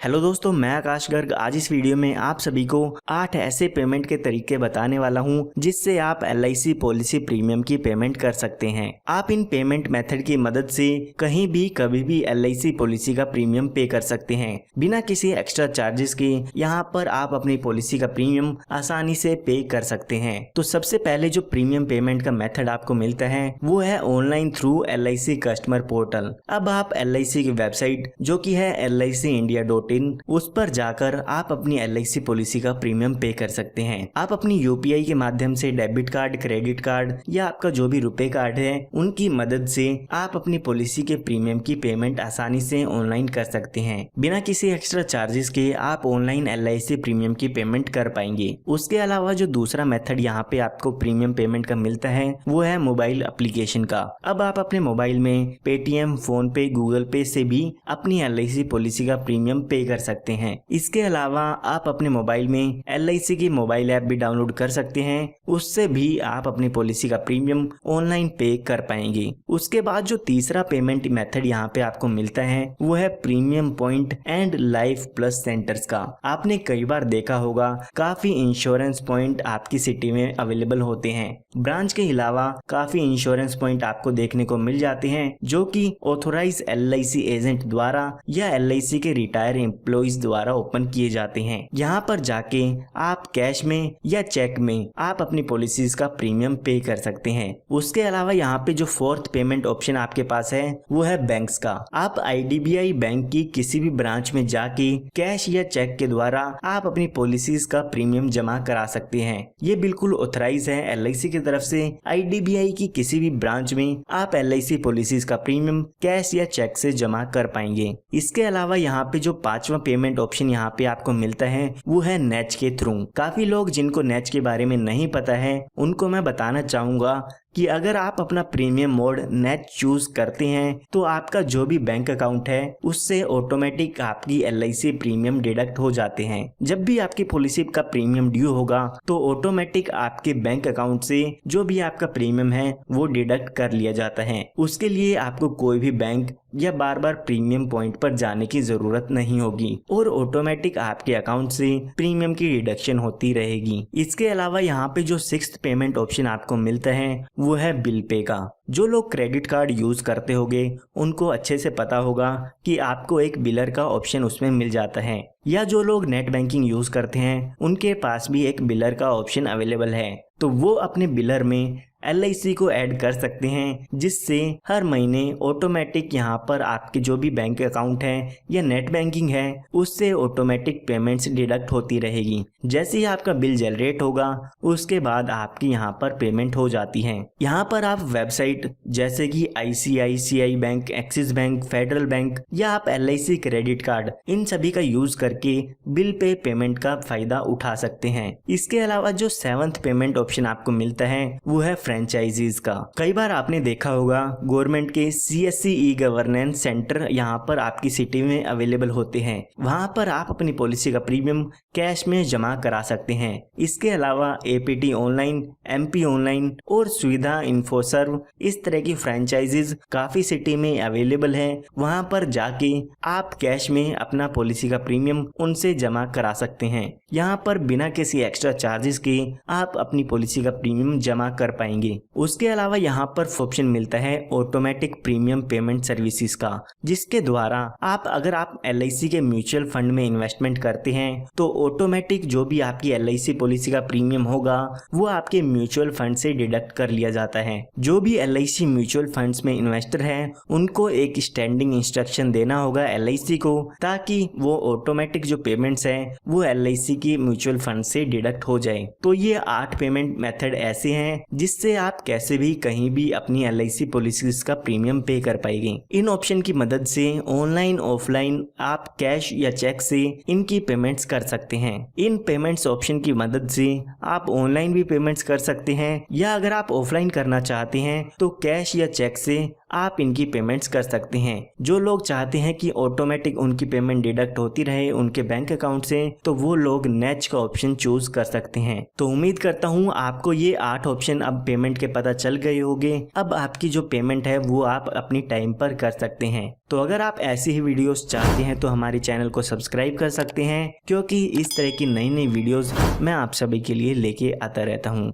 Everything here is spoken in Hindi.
हेलो दोस्तों, मैं आकाश गर्ग आज इस वीडियो में आप सभी को 8 ऐसे पेमेंट के तरीके बताने वाला हूं जिससे आप LIC पॉलिसी प्रीमियम की पेमेंट कर सकते हैं। आप इन पेमेंट मेथड की मदद से कहीं भी कभी भी LIC पॉलिसी का प्रीमियम पे कर सकते हैं बिना किसी एक्स्ट्रा चार्जेस के। यहाँ पर आप अपनी पॉलिसी का प्रीमियम आसानी से पे कर सकते हैं। तो सबसे पहले जो प्रीमियम पेमेंट का मेथड आपको मिलता है वो है online through LIC customer portal. अब आप LIC की वेबसाइट जो की है LICindia.in उस पर जाकर आप अपनी LIC पॉलिसी का प्रीमियम पे कर सकते हैं। आप अपनी UPI के माध्यम से डेबिट कार्ड, क्रेडिट कार्ड या आपका जो भी रुपए कार्ड है उनकी मदद से आप अपनी पॉलिसी के प्रीमियम की पेमेंट आसानी से ऑनलाइन कर सकते हैं। बिना किसी एक्स्ट्रा चार्जेस के आप ऑनलाइन LIC प्रीमियम की पेमेंट कर पाएंगे। उसके अलावा जो दूसरा मेथड यहाँ पे आपको प्रीमियम पेमेंट का मिलता है वो है मोबाइल एप्लीकेशन का। अब आप अपने मोबाइल में पेटीएम, फोन पे, गूगल पे से भी अपनी LIC पॉलिसी का प्रीमियम पे कर सकते हैं। इसके अलावा आप अपने मोबाइल में LIC की मोबाइल ऐप भी डाउनलोड कर सकते हैं, उससे भी आप अपनी पॉलिसी का प्रीमियम ऑनलाइन पे कर पाएंगे। उसके बाद जो तीसरा पेमेंट मेथड यहाँ पे आपको मिलता है वो है premium point and life plus centres का। आपने कई बार देखा होगा काफी इंश्योरेंस पॉइंट आपकी सिटी में अवेलेबल होते हैं। ब्रांच के अलावा काफी इंश्योरेंस पॉइंट आपको देखने को मिल जाते हैं जो कि ऑथोराइज LIC एजेंट द्वारा या LIC के रिटायर एम्प्लॉइज द्वारा ओपन किए जाते हैं। यहाँ पर जाके आप कैश में या चेक में आप अपनी पॉलिसीज का प्रीमियम पे कर सकते हैं। उसके अलावा यहाँ पे जो फोर्थ पेमेंट ऑप्शन आपके पास है वो है बैंक्स का। आप IDBI बैंक की किसी भी ब्रांच में जाके कैश या चेक के द्वारा आप अपनी पॉलिसीज का प्रीमियम जमा करा सकते हैं। ये बिल्कुल ऑथराइज है LIC की तरफ से। IDBI की किसी भी ब्रांच में आप LIC पॉलिसीज का प्रीमियम कैश या चेक से जमा कर पाएंगे। इसके अलावा यहाँ पे जो पांचवा पेमेंट ऑप्शन यहाँ पे आपको मिलता है वो है नेच के थ्रू। काफी लोग जिनको नेच के बारे में नहीं पता है उनको मैं बताना चाहूंगा कि अगर आप अपना प्रीमियम मोड नेट चूज करते हैं तो आपका जो भी बैंक अकाउंट है उससे ऑटोमेटिक आपकी LIC प्रीमियम डिडक्ट हो जाते हैं। जब भी आपकी पॉलिसी का प्रीमियम ड्यू होगा तो ऑटोमेटिक आपके बैंक अकाउंट से जो भी आपका प्रीमियम है वो डिडक्ट कर लिया जाता है। उसके लिए आपको कोई भी बैंक या बार बार प्रीमियम पॉइंट पर जाने की जरूरत नहीं होगी और ऑटोमेटिक आपके अकाउंट से प्रीमियम की डिडक्शन होती रहेगी। इसके अलावा यहाँ पे जो सिक्स्थ पेमेंट ऑप्शन आपको मिलता है वो है बिल पे का। जो लोग क्रेडिट कार्ड यूज करते होंगे उनको अच्छे से पता होगा कि आपको एक बिलर का ऑप्शन उसमें मिल जाता है, या जो लोग नेट बैंकिंग यूज करते हैं उनके पास भी एक बिलर का ऑप्शन अवेलेबल है। तो वो अपने बिलर में LIC को ऐड कर सकते हैं जिससे हर महीने ऑटोमेटिक यहाँ पर आपके जो भी बैंक अकाउंट है या नेट बैंकिंग है उससे ऑटोमेटिक पेमेंट्स डिडक्ट होती रहेगी। जैसे ही आपका बिल जनरेट होगा उसके बाद आपकी यहाँ पर पेमेंट हो जाती है। यहाँ पर आप वेबसाइट जैसे कि ICICI bank, axis bank, federal bank या आप LIC क्रेडिट कार्ड इन सभी का यूज करके बिल पे पेमेंट का फायदा उठा सकते हैं। इसके अलावा जो सेवंथ पेमेंट ऑप्शन आपको मिलता है वो है फ्रेंचाइजीज का। कई बार आपने देखा होगा गवर्नमेंट के CSC ई-गवर्नेंस सेंटर यहाँ पर आपकी सिटी में अवेलेबल होते हैं। वहाँ पर आप अपनी पॉलिसी का प्रीमियम कैश में जमा करा सकते हैं। इसके अलावा APT ऑनलाइन, MP ऑनलाइन और सुविधा इन्फोसर्व इस तरह की फ्रेंचाइजीज काफी सिटी में अवेलेबल है। वहाँ पर जाके आप कैश में अपना पॉलिसी का प्रीमियम उनसे जमा करा सकते हैं। यहाँ पर बिना किसी एक्स्ट्रा चार्जेस के आप अपनी पॉलिसी का प्रीमियम जमा कर पाएंगे। उसके अलावा यहाँ पर ऑप्शन मिलता है ऑटोमेटिक प्रीमियम पेमेंट सर्विसेज का, जिसके द्वारा अगर आप LIC के म्यूचुअल फंड में इन्वेस्टमेंट करते हैं तो ऑटोमेटिक जो भी आपकी LIC पॉलिसी का प्रीमियम होगा वो आपके म्यूचुअल फंड से डिडक्ट कर लिया जाता है। जो भी LIC म्यूचुअल फंड्स में इन्वेस्टर है उनको एक स्टैंडिंग इंस्ट्रक्शन देना होगा LIC को, ताकि वो ऑटोमेटिक जो पेमेंट्स है वो LIC की म्यूचुअल फंड से डिडक्ट हो जाए। तो ये 8 पेमेंट मेथड ऐसे हैं जिससे आप कैसे भी कहीं भी अपनी LIC पॉलिसीज का प्रीमियम पे कर पाएंगे। इन ऑप्शन की मदद से ऑनलाइन ऑफलाइन आप कैश या चेक से इनकी पेमेंट्स कर सकते हैं। इन पेमेंट्स ऑप्शन की मदद से आप ऑनलाइन भी पेमेंट्स कर सकते हैं, या अगर आप ऑफलाइन करना चाहते हैं तो कैश या चेक से आप इनकी पेमेंट्स कर सकते हैं। जो लोग चाहते हैं कि ऑटोमेटिक उनकी पेमेंट डिडक्ट होती रहे उनके बैंक अकाउंट से, तो वो लोग नेच का ऑप्शन चूज कर सकते हैं। तो उम्मीद करता हूँ आपको ये 8 ऑप्शन अब पेमेंट के पता चल गए होंगे। अब आपकी जो पेमेंट है वो आप अपनी टाइम पर कर सकते हैं। तो अगर आप ऐसी ही वीडियोस चाहते हैं तो हमारे चैनल को सब्सक्राइब कर सकते हैं, क्योंकि इस तरह की नई नई वीडियोस मैं आप सभी के लिए लेके आता रहता हूँ।